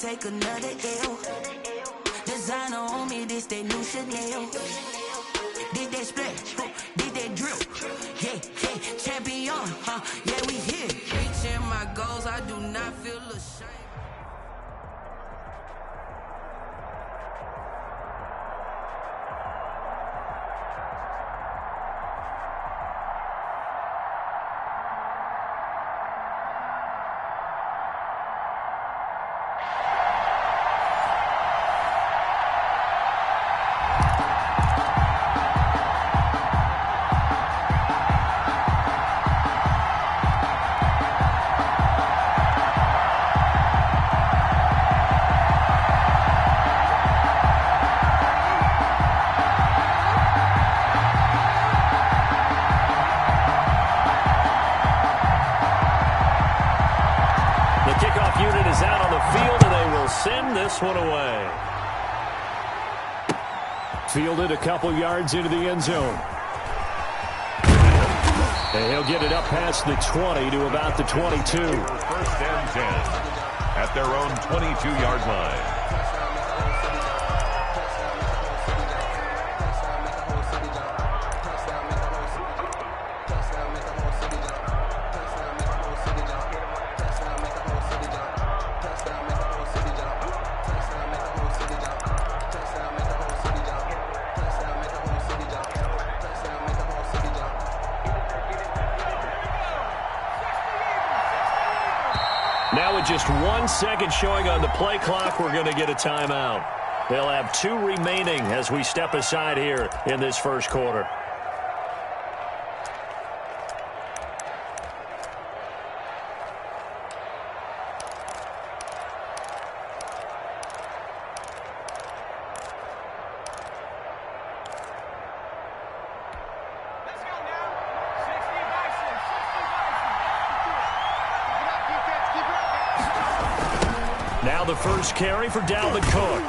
take another L. Designer on me, this they new Chanel. Did they splash? Did they drill? Yeah, yeah, champion, yeah, we here. Reaching my goals, I do not feel ashamed. This one away. Fielded a couple yards into the end zone. And he'll get it up past the 20 to about the 22. First and 10 at their own 22-yard line. Now with just 1 second showing on the play clock, we're going to get a timeout. They'll have 2 remaining as we step aside here in this first quarter. Now the first carry for Dalvin Cook.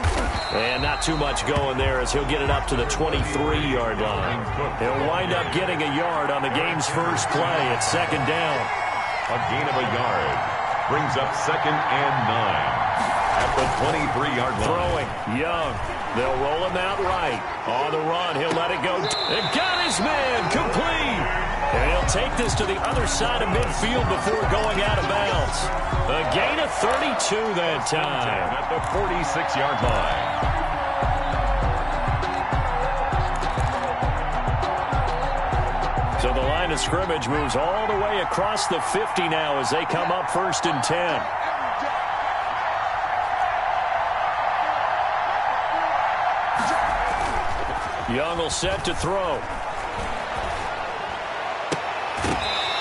And not too much going there as he'll get it up to the 23-yard line. He'll wind up getting a yard on the game's first play at second down. A gain of a yard brings up 2nd and 9 at the 23-yard line. Throwing, Young. They'll roll him out right. On the run, he'll let it go. And got his man, complete. And he'll take this to the other side of midfield before going out of bounds. A gain of 32 that time. At the 46-yard line. So the line of scrimmage moves all the way across the 50 now as they come up 1st and 10. Young will set to throw.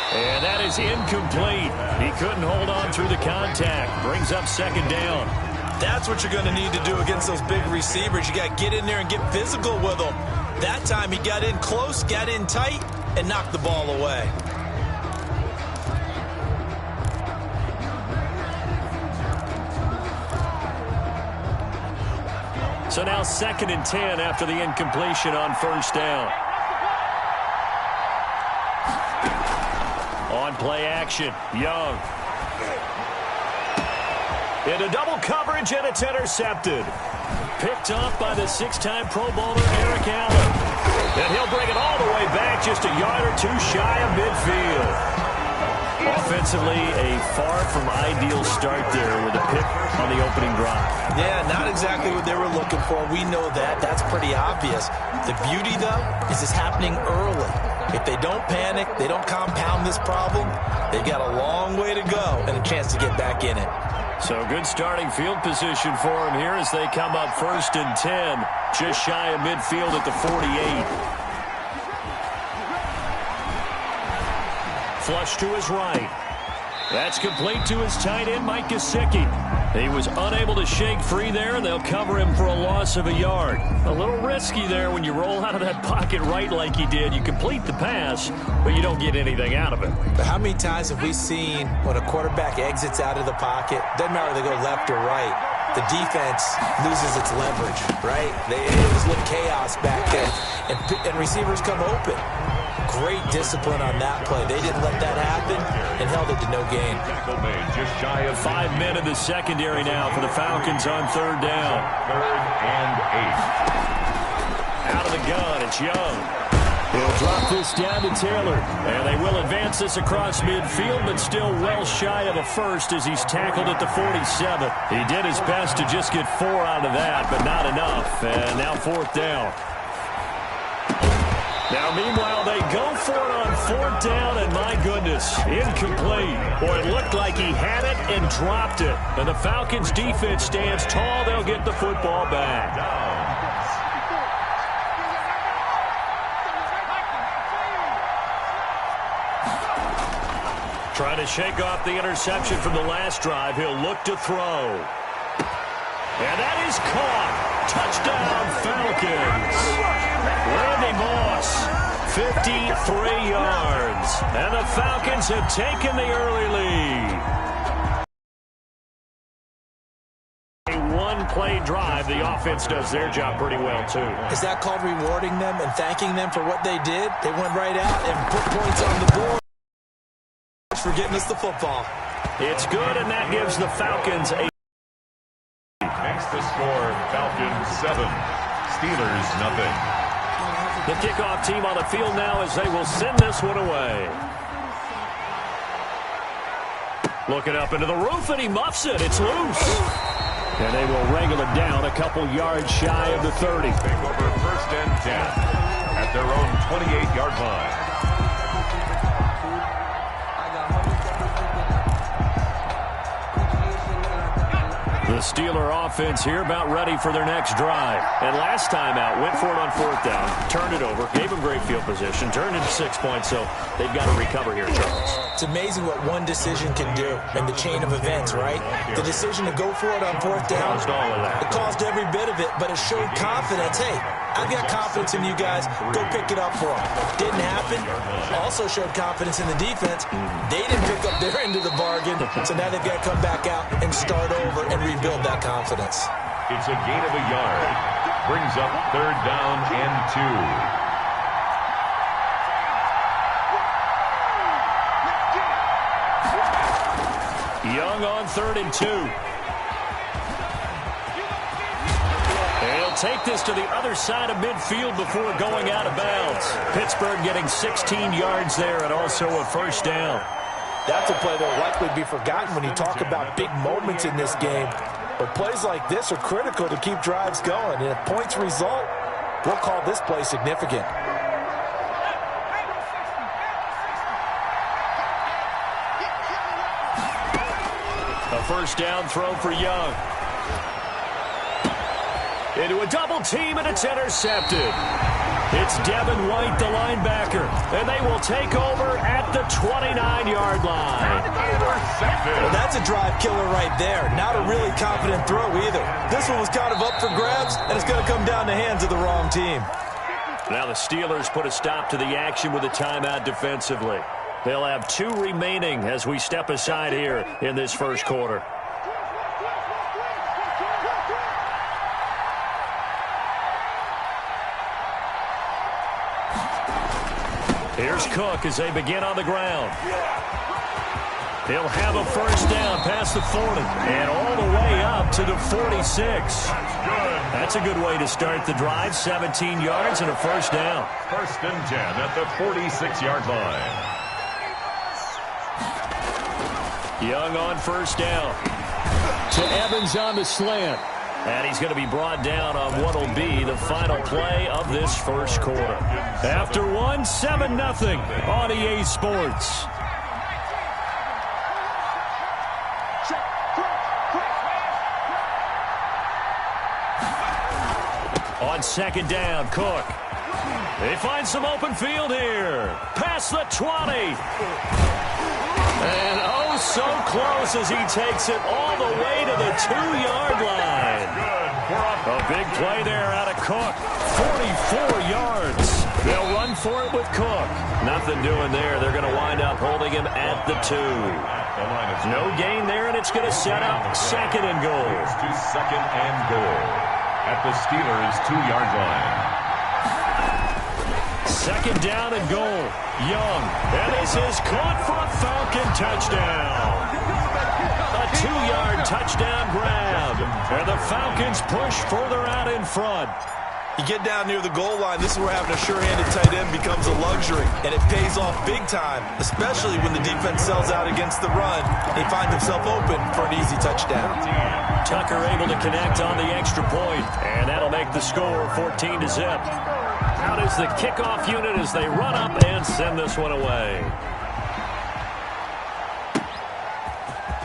And that is incomplete. He couldn't hold on through the contact. Brings up 2nd down. That's what you're going to need to do against those big receivers. You got to get in there and get physical with them. That time he got in close, got in tight, and knocked the ball away. So now 2nd and 10 after the incompletion on 1st down. On play action, Young. Into double coverage, and it's intercepted. Picked off by the 6-time Pro Bowler Eric Allen. And he'll bring it all the way back just a yard or 2 shy of midfield. Offensively, a far from ideal start there with a pick on the opening drive. Yeah, not exactly what they were looking for. We know that. That's pretty obvious. The beauty, though, is it's happening early. If they don't panic, they don't compound this problem, they've got a long way to go and a chance to get back in it. So good starting field position for them here as they come up 1st and 10, just shy of midfield at the 48. Flush to his right. That's complete to his tight end, Mike Gesicki. He was unable to shake free there, and they'll cover him for a loss of a yard. A little risky there when you roll out of that pocket right like he did. You complete the pass, but you don't get anything out of it. But how many times have we seen when a quarterback exits out of the pocket, doesn't matter if they go left or right, the defense loses its leverage, right? It was a little chaos back there, and receivers come open. Great discipline on that play. They didn't let that happen and held it to no gain. Tackle made just shy of 5 men in the secondary now for the Falcons on third down. 3rd and 8. Out of the gun, it's Young. He'll drop this down to Taylor. And they will advance this across midfield, but still well shy of a first as he's tackled at the 47. He did his best to just get 4 out of that, but not enough. And now 4th down. Now, meanwhile, they go for it on 4th down, and my goodness, incomplete. Boy, it looked like he had it and dropped it. And the Falcons' defense stands tall. They'll get the football back. Trying to shake off the interception from the last drive. He'll look to throw. And that is caught. Touchdown, Falcons. Randy Moss, 53 yards. And the Falcons have taken the early lead. A one-play drive. The offense does their job pretty well, too. Is that called rewarding them and thanking them for what they did? They went right out and put points on the board for getting us the football. It's good, and that gives the Falcons a... Makes the score Falcons 7, Steelers nothing. The kickoff team on the field now as they will send this one away. Looking up into the roof, and he muffs it. It's loose. And they will wrangle it down a couple yards shy of the 30. Take over 1st and 10 at their own 28-yard line. The Steeler offense here about ready for their next drive. And last time out, went for it on 4th down, turned it over, gave them great field position, turned it to 6 points, so they've got to recover here, Charles. It's amazing what one decision can do in the chain of events, right? The decision to go for it on 4th down, Caused all of that. it caused every bit of it, but it showed confidence. Hey, I've got confidence in you guys. Go pick it up for them. Didn't happen. Also showed confidence in the defense. They didn't pick up their end of the bargain, so now they've got to come back out and start over and rebuild that confidence. It's a gain of a yard. Brings up 3rd down and 2. Young on 3rd and 2. And he'll take this to the other side of midfield before going out of bounds. Pittsburgh getting 16 yards there and also a 1st down. That's a play that will likely be forgotten when you talk about big moments in this game. But plays like this are critical to keep drives going. And if points result, we'll call this play significant. A 1st down throw for Young. Into a double team, and it's intercepted. It's Devin White, the linebacker, and they will take over at the 29-yard line. Well, that's a drive killer right there. Not a really confident throw either. This one was kind of up for grabs, and it's going to come down the hands of the wrong team. Now the Steelers put a stop to the action with a timeout defensively. They'll have 2 remaining as we step aside here in this 1st quarter. Here's Cook as they begin on the ground. He'll have a 1st down past the 40 and all the way up to the 46. That's a good way to start the drive. 17 yards and a 1st down. 1st and 10 at the 46-yard line. Young on 1st down. To Evans on the slant. And he's going to be brought down on what will be the final play of this 1st quarter. After 1, 7-0 on EA Sports. On 2nd down, Cook. They find some open field here. Past the 20. And oh, so close as he takes it all the way to the 2-yard line. A big play there out of Cook. 44 yards. They'll run for it with Cook. Nothing doing there. They're going to wind up holding him at the 2. No gain there, and it's going to set up 2nd and goal. To 2nd and goal at the Steelers' 2-yard line. 2nd down and goal. Young. And this is caught for a Falcon touchdown. touchdown grab. And the Falcons push further out in front. You get down near the goal line, this is where having a sure-handed tight end becomes a luxury, and it pays off big time, especially when the defense sells out against the run. He finds himself open for an easy touchdown. Tucker able to connect on the extra point, and that'll make the score 14-0. Out is the kickoff unit as they run up and send this one away.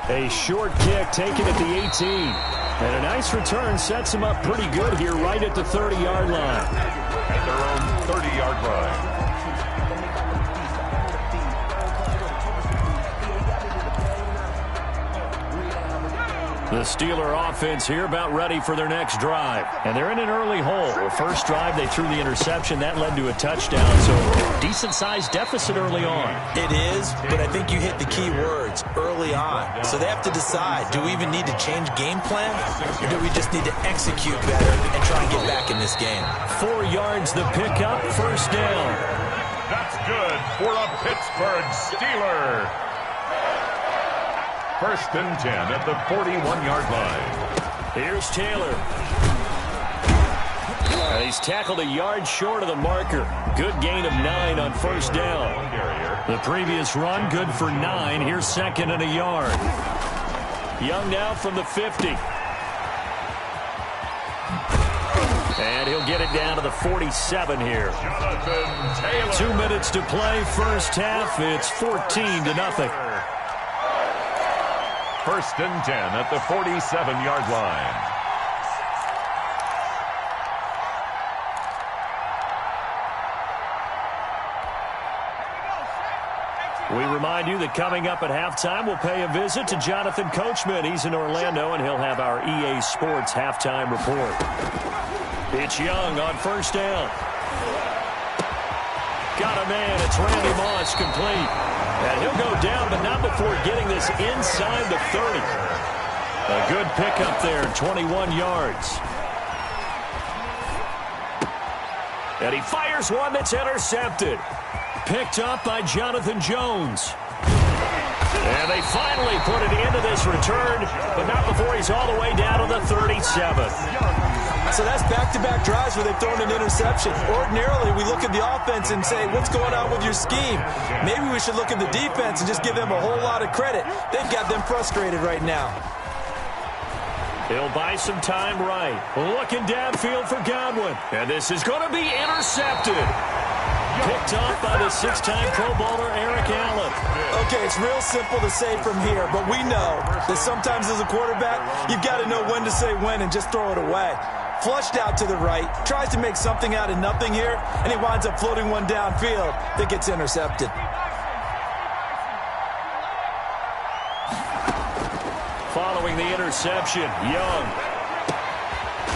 A short kick taken at the 18. And a nice return sets him up pretty good here right at the 30-yard line. At their own 30-yard line. The Steeler offense here about ready for their next drive. And they're in an early hole. The first drive, they threw the interception. That led to a touchdown. So decent-sized deficit early on. It is, but I think you hit the key words, early on. So they have to decide, do we even need to change game plan? Or do we just need to execute better and try and get back in this game? 4 yards the pickup, first down. That's good for a Pittsburgh Steeler. First and 10 at the 41-yard line. Here's Taylor. And he's tackled a yard short of the marker. Good gain of 9 on first down. The previous run, good for 9. Here's second and a yard. Young now from the 50. And he'll get it down to the 47 here. 2 minutes to play, first half. It's 14-0. First and 10 at the 47-yard line. We remind you that coming up at halftime, we'll pay a visit to Jonathan Coachman. He's in Orlando, and he'll have our EA Sports halftime report. It's Young on first down. Got a man. It's Randy Moss complete. And he'll go down, but not before getting this inside the 30. A good pickup there, 21 yards. And he fires one that's intercepted. Picked up by Jonathan Jones. And they finally put it into this return, but not before he's all the way down to the 37. So that's back-to-back drives where they've thrown an interception. Ordinarily, we look at the offense and say, what's going on with your scheme? Maybe we should look at the defense and just give them a whole lot of credit. They've got them frustrated right now. He'll buy some time right. Looking downfield for Godwin. And this is going to be intercepted. Picked off by the 6-time Pro Bowler Eric Allen. Okay, it's real simple to say from here, but we know that sometimes as a quarterback, you've got to know when to say when and just throw it away. Flushed out to the right, tries to make something out of nothing here, and he winds up floating one downfield that gets intercepted. Following the interception, Young.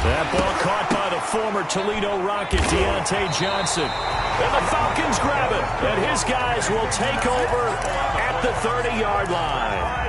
That ball caught by the former Toledo Rocket, Deontay Johnson. And the Falcons grab it, and his guys will take over at the 30-yard line.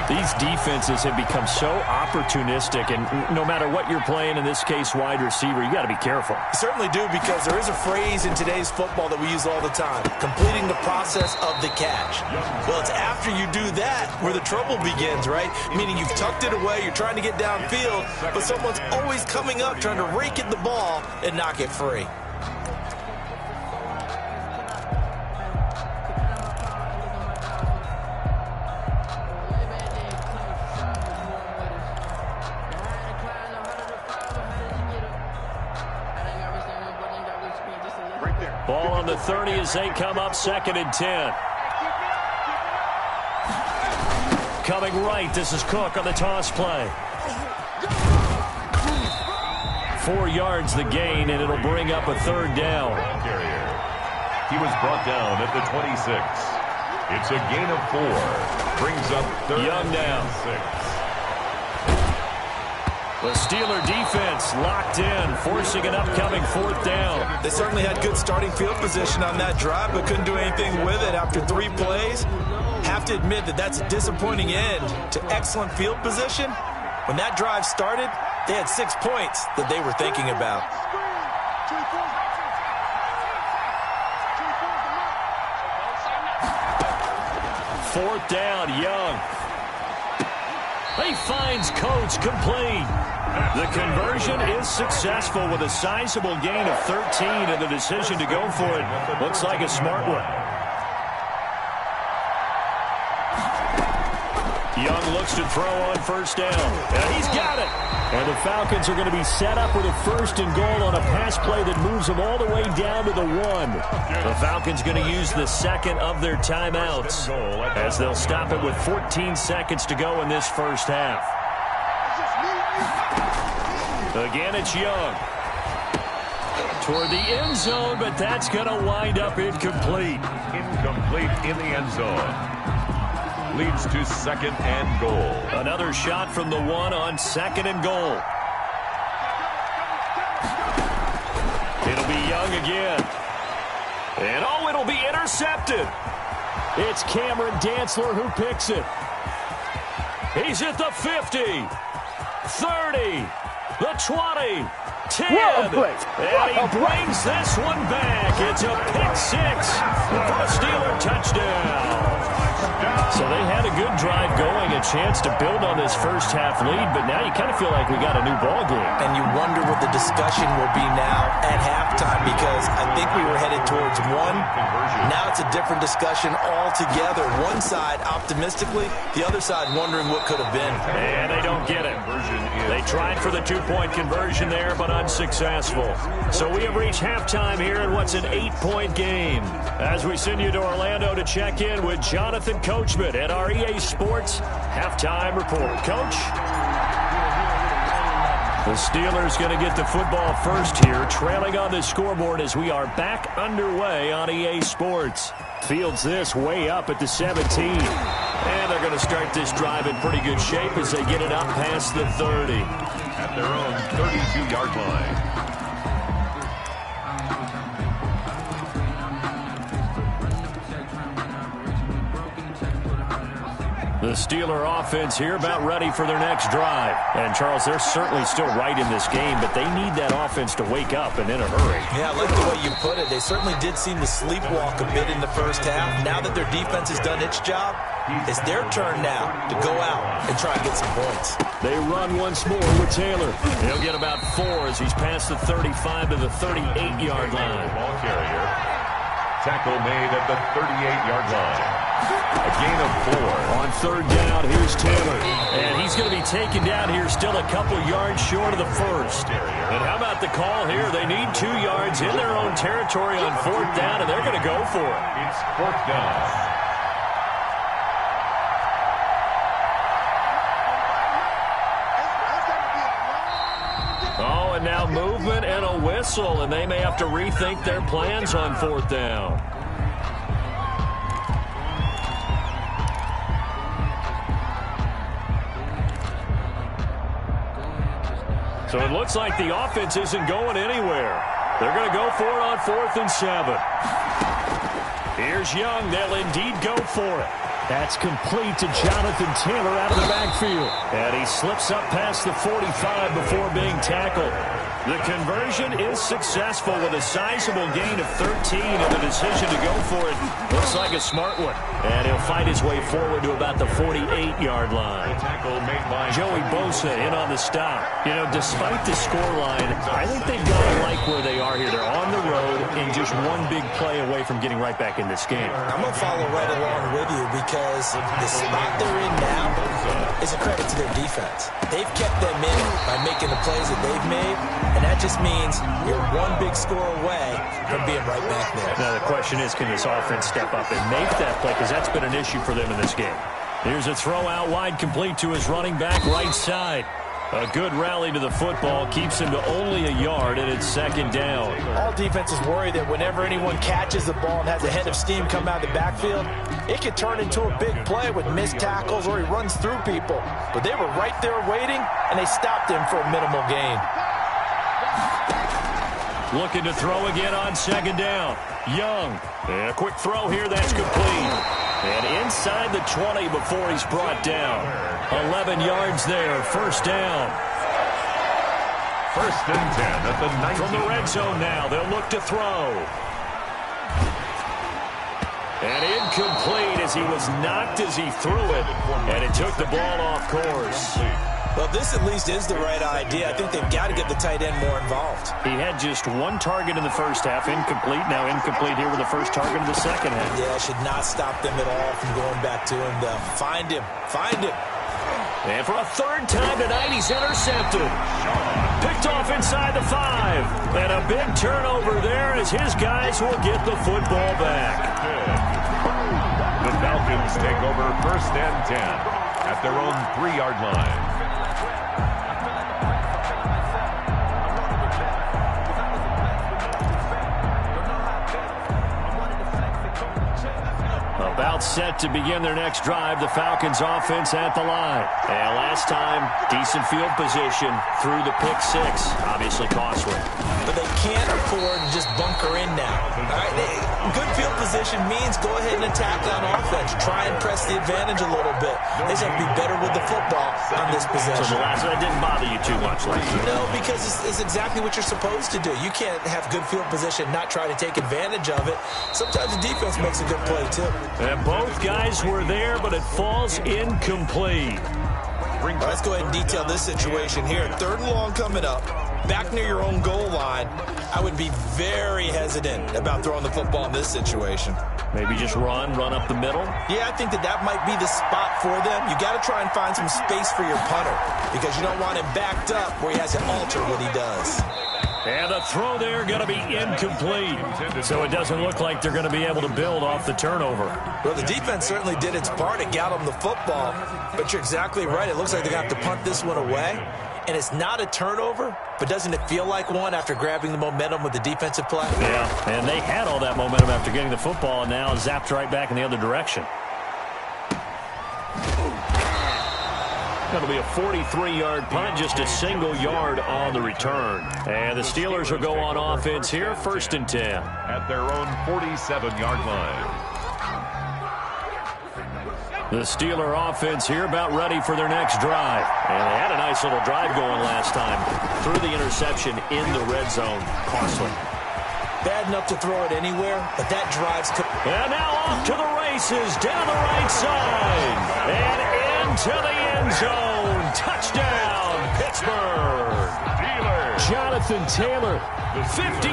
These defenses have become so opportunistic, and no matter what you're playing, in this case wide receiver, you got to be careful. You certainly do, because there is a phrase in today's football that we use all the time, completing the process of the catch. Well, it's after you do that where the trouble begins, right? Meaning you've tucked it away, you're trying to get downfield, but someone's always coming up trying to rake at the ball and knock it free. Ball on the 30 as they come up, 2nd and 10. Coming right, this is Cook on the toss play. 4 yards the gain, and it'll bring up a 3rd down. He was brought down at the 26. It's a gain of 4. Brings up 3rd Young down. and 6. The Steeler defense locked in, forcing an upcoming 4th down. They certainly had good starting field position on that drive, but couldn't do anything with it after 3 plays. Have to admit that that's a disappointing end to excellent field position. When that drive started, they had 6 points that they were thinking about. Fourth down, Young. He finds Coates complete. The conversion is successful with a sizable gain of 13, and the decision to go for it looks like a smart one. Young looks to throw on first down, and he's got it. And the Falcons are going to be set up with a 1st and goal on a pass play that moves them all the way down to the 1. The Falcons going to use the second of their timeouts as they'll stop it with 14 seconds to go in this first half. Again, it's Young. Toward the end zone, but that's going to wind up incomplete. Incomplete in the end zone. Leads to 2nd and goal. Another shot from the 1 on 2nd and goal. It'll be Young again. And it'll be intercepted. It's Cameron Dantzler who picks it. He's at the 50, 30, the 20, 10. And he brings this one back. It's a pick 6 for a Steeler touchdown. So they had a good drive going, a chance to build on this first half lead, but now you kind of feel like we got a new ball game. And you wonder what the discussion will be now at halftime, because I think we were headed towards 1. Now it's a different discussion altogether. One side optimistically, the other side wondering what could have been. And they don't get it. They tried for the 2-point conversion there, but unsuccessful. So we have reached halftime here in what's an 8-point game. As we send you to Orlando to check in with Jonathan Coachman at our EA Sports Halftime Report. Coach? The Steelers going to get the football first here, trailing on the scoreboard as we are back underway on EA Sports. Fields this way up at the 17. And they're going to start this drive in pretty good shape as they get it up past the 30. At their own 32-yard line. The Steeler offense here about ready for their next drive. And, Charles, they're certainly still right in this game, but they need that offense to wake up and in a hurry. Yeah, I like the way you put it. They certainly did seem to sleepwalk a bit in the first half. Now that their defense has done its job, it's their turn now to go out and try and get some points. They run once more with Taylor. He'll get about 4 as he's past the 35 to the 38-yard line. Ball carrier. Tackle made at the 38-yard line. A gain of 4. On 3rd down, here's Taylor. And he's going to be taken down here still a couple yards short of the 1st. And how about the call here? They need 2 yards in their own territory on 4th down, and they're going to go for it. It's 4th down. Oh, and now movement and a whistle, and they may have to rethink their plans on 4th down. So it looks like the offense isn't going anywhere. They're going to go for it on 4th and 7. Here's Young. They'll indeed go for it. That's complete to Jonathan Taylor out of the backfield. And he slips up past the 45 before being tackled. The conversion is successful with a sizable gain of 13, and the decision to go for it looks like a smart one. And he'll fight his way forward to about the 48-yard line. Joey Bosa in on the stop. You know, despite the scoreline, I think they've got to like where they are here. They're on the road and just one big play away from getting right back in this game. I'm going to follow right along with you because the spot they're in now is a credit to their defense. They've kept them in by making the plays that they've made, and that just means you're one big score away from being right back there. Now the question is, can this offense step up and make that play? Because that's been an issue for them in this game. Here's a throw out wide, complete to his running back right side. A good rally to the football keeps him to only a yard, and it's 2nd down. All defenses worry that whenever anyone catches the ball and has a head of steam come out of the backfield, it could turn into a big play with missed tackles or he runs through people. But they were right there waiting, and they stopped him for a minimal gain. Looking to throw again on 2nd down. Young. And a quick throw here, that's complete. And inside the 20 before he's brought down. 11 yards there, 1st down. 1st and 10 at the 19. From the red zone now, they'll look to throw. And incomplete as he was knocked as he threw it, and it took the ball off course. Well, this at least is the right idea. I think they've got to get the tight end more involved. He had just one target in the first half, incomplete. Now incomplete here with the first target of the second half. Yeah, should not stop them at all from going back to him. Find him. Find him. And for a third time tonight, he's intercepted. Picked off inside the 5. And a big turnover there as his guys will get the football back. The Falcons take over 1st and 10 at their own 3-yard line. About set to begin their next drive, the Falcons offense at the line. And last time, decent field position through the pick 6. Obviously costly. But they can't afford to just bunker in now. All right? Good field position means go ahead and attack on offense. Try and press the advantage a little bit. They just have to be better with the football on this possession. So the last one didn't bother you too much, Lance? No, because it's exactly what you're supposed to do. You can't have good field position, not try to take advantage of it. Sometimes the defense makes a good play, too. And both guys were there, but it falls incomplete. Let's go ahead and detail this situation here. 3rd and long coming up. Back near your own goal line. I would be very hesitant about throwing the football in this situation. Maybe just run up the middle? Yeah, I think that might be the spot for them. You got to try and find some space for your punter because you don't want him backed up where he has to alter what he does. And the throw there going to be incomplete. So it doesn't look like they're going to be able to build off the turnover. Well, the defense certainly did its part. It got them the football. But you're exactly right. It looks like they're going to have to punt this one away. And it's not a turnover, but doesn't it feel like one after grabbing the momentum with the defensive play? Yeah, and they had all that momentum after getting the football and now zapped right back in the other direction. That'll be a 43-yard punt, just a single yard on the return. And the Steelers will go on offense here, 1st and 10. At their own 47-yard line. The Steeler offense here about ready for their next drive. And they had a nice little drive going last time. Threw the interception in the red zone. Costly. Bad enough to throw it anywhere, but that drive's... And now off to the races, down the right side. And into the end zone. Touchdown, Pittsburgh. Jonathan Taylor, 53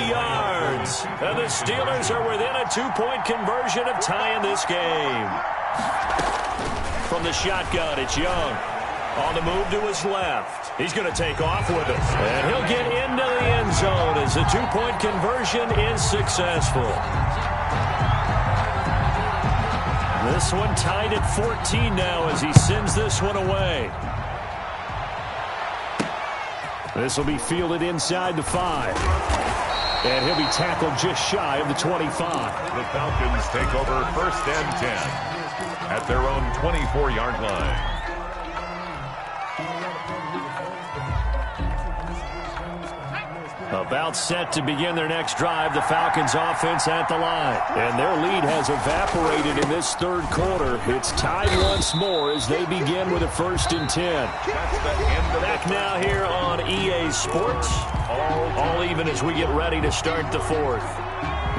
yards. And the Steelers are within a 2-point conversion of tying this game. From the shotgun, it's Young. On the move to his left. He's going to take off with it. And he'll get into the end zone as the 2-point conversion is successful. This one tied at 14 now as he sends this one away. This will be fielded inside the 5. And he'll be tackled just shy of the 25. The Falcons take over 1st and 10 at their own 24-yard line. About set to begin their next drive, the Falcons offense at the line. And their lead has evaporated in this 3rd quarter. It's tied once more as they begin with a 1st and 10. Back now here on EA Sports. All even as we get ready to start the 4th.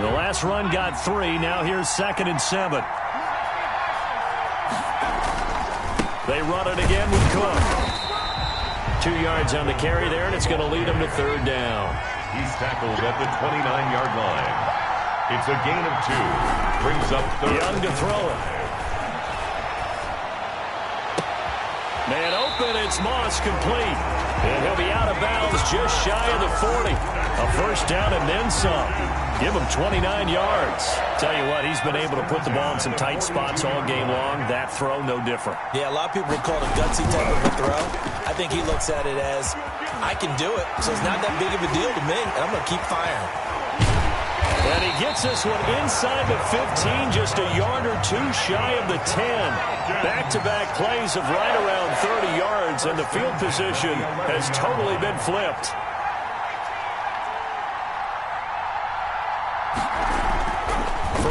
The last run got 3. Now here's 2nd and 7. They run it again with Cook. 2 yards on the carry there, and it's going to lead them to 3rd down. He's tackled at the 29-yard line. It's a gain of 2. Brings up 3rd. Young to throw it. Man open, it's Moss complete. And he'll be out of bounds just shy of the 40. A 1st down and then some. Give him 29 yards. Tell you what, he's been able to put the ball in some tight spots all game long. That throw, no different. Yeah, a lot of people would call it a gutsy type of a throw. I think he looks at it as, I can do it, so it's not that big of a deal to me, and I'm going to keep firing. And he gets this one inside the 15, just a yard or 2 shy of the 10. Back-to-back plays of right around 30 yards, and the field position has totally been flipped.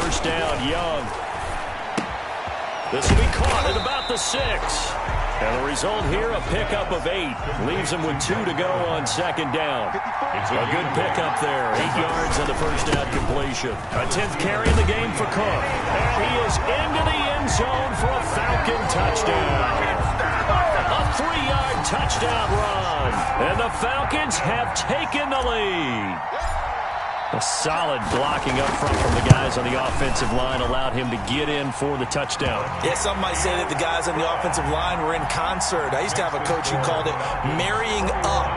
First down, Young. This will be caught at about the 6. And the result here, a pickup of 8. Leaves him with 2 to go on second down. A good pickup there. 8 yards on the first down completion. A 10th carry in the game for Cook. And he is into the end zone for a Falcon touchdown. A 3-yard touchdown run. And the Falcons have taken the lead. A solid blocking up front from the guys on the offensive line allowed him to get in for the touchdown. Yeah, some might say that the guys on the offensive line were in concert. I used to have a coach who called it marrying up,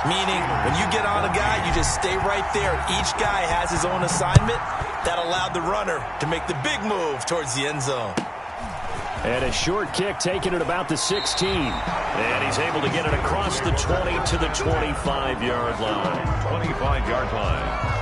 meaning when you get on a guy, you just stay right there. Each guy has his own assignment. That allowed the runner to make the big move towards the end zone. And a short kick taken at about the 16. And he's able to get it across the 20 to the 25-yard line. 25-yard line.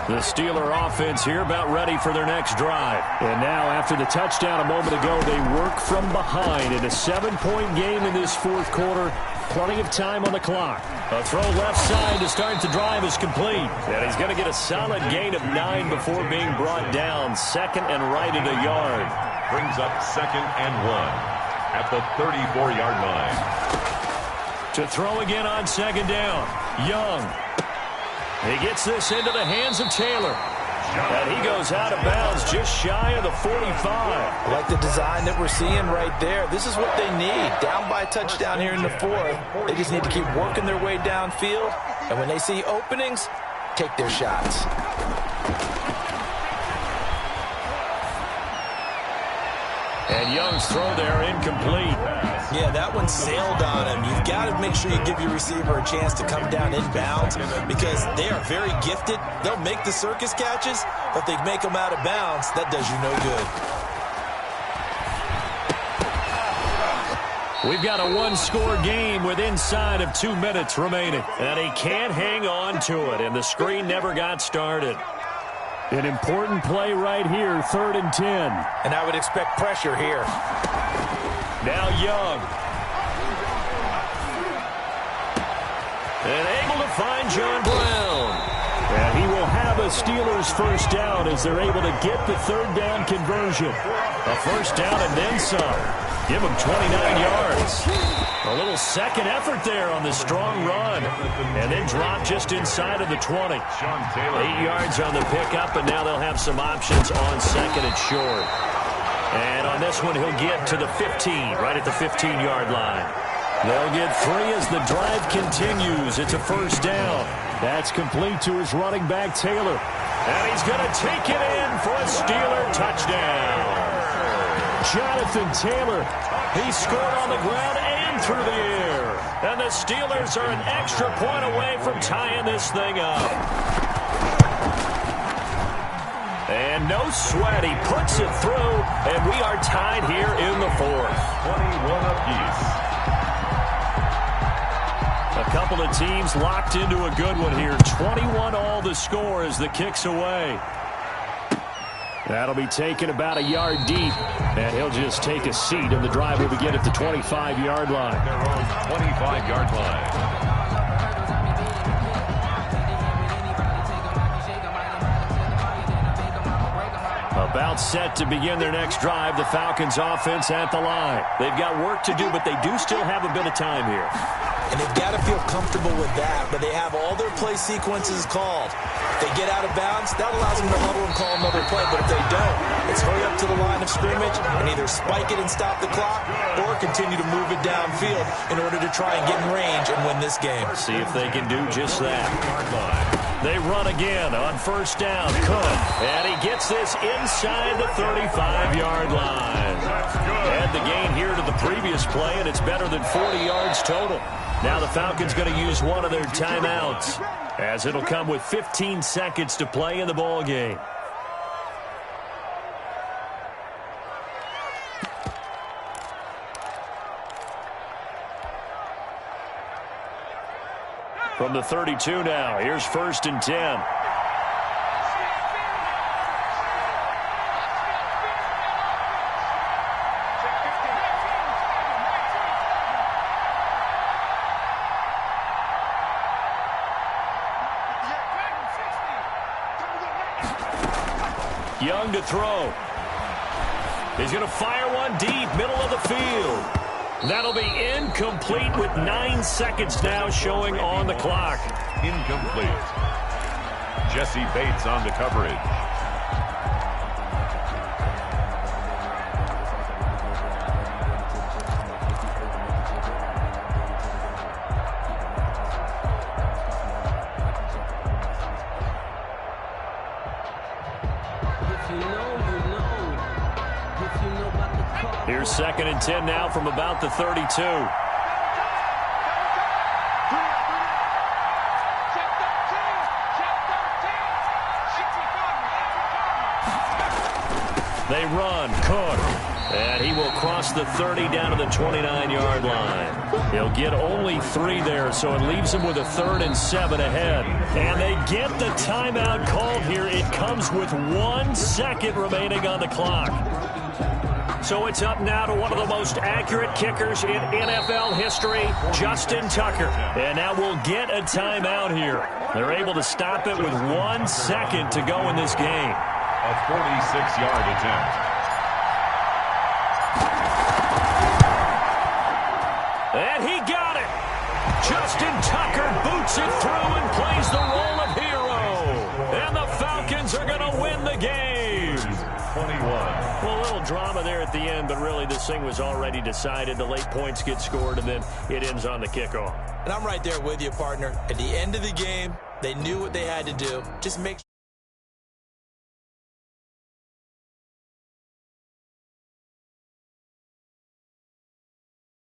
The Steeler offense here about ready for their next drive. And now after the touchdown a moment ago, they work from behind in a 7-point game in this fourth quarter. Plenty of time on the clock. A throw left side to start the drive is complete. And he's going to get a solid gain of 9 before being brought down. Second and right at a yard. Brings up 2nd and 1 at the 34-yard line. To throw again on second down. Young. He gets this into the hands of Taylor. And he goes out of bounds just shy of the 45. I like the design that we're seeing right there. This is what they need. Down by a touchdown here in the fourth. They just need to keep working their way downfield. And when they see openings, take their shots. And Young's throw there incomplete. Yeah, that one sailed on him. You've got to make sure you give your receiver a chance to come down inbounds because they are very gifted. They'll make the circus catches, but they make them out of bounds. That does you no good. We've got a one-score game with inside of 2 minutes remaining. And he can't hang on to it, and the screen never got started. An important play right here, 3rd and 10. And I would expect pressure here. Now Young. And able to find John Brown. And he will have a Steelers first down as they're able to get the 3rd down conversion. A first down and then some. Give him 29 yards. A little second effort there on the strong run. And then drop just inside of the 20. 8 yards on the pickup, and now they'll have some options on second and short. And on this one, he'll get to the 15, right at the 15-yard line. They'll get 3 as the drive continues. It's a first down. That's complete to his running back, Taylor. And he's going to take it in for a Steeler touchdown. Jonathan Taylor, he scored on the ground and through the air. And the Steelers are an extra point away from tying this thing up. And no sweat, he puts it through, and we are tied here in the fourth. 21 apiece. A couple of teams locked into a good one here. 21 all the score as the kick's away. That'll be taken about a yard deep, and he'll just take a seat, and the drive will begin at the 25-yard line. Their own 25-yard line. About set to begin their next drive, the Falcons offense at the line. They've got work to do, but they do still have a bit of time here. And they've got to feel comfortable with that, but they have all their play sequences called. If they get out of bounds, that allows them to huddle and call another play, but if they don't, it's hurry up to the line of scrimmage and either spike it and stop the clock or continue to move it downfield in order to try and get in range and win this game. See if they can do just that. They run again on first down. Cook. And he gets this inside the 35-yard line. And the gain here to the previous play, and it's better than 40 yards total. Now the Falcons going to use one of their timeouts, as it'll come with 15 seconds to play in the ball game. From the 32 now, here's 1st and 10. Young to throw. He's going to fire one deep, middle of the field. That'll be incomplete with 9 seconds now showing on the clock. Incomplete. Jesse Bates on the coverage. Here's 2nd and 10 now from about the 32. They run, Cook, and he will cross the 30 down to the 29-yard line. He'll get only 3 there, so it leaves him with a 3rd and 7 ahead. And they get the timeout called here. It comes with 1 second remaining on the clock. So it's up now to one of the most accurate kickers in NFL history, Justin Tucker. And now we'll get a timeout here. They're able to stop it with 1 second to go in this game. A 46-yard attempt. And he got it. Justin Tucker boots it through and plays the role of hero. And the Falcons are going to win the game. 21. Well, a little drama there at the end, but really this thing was already decided. The late points get scored, and then it ends on the kickoff. And I'm right there with you, partner. At the end of the game, they knew what they had to do. Just make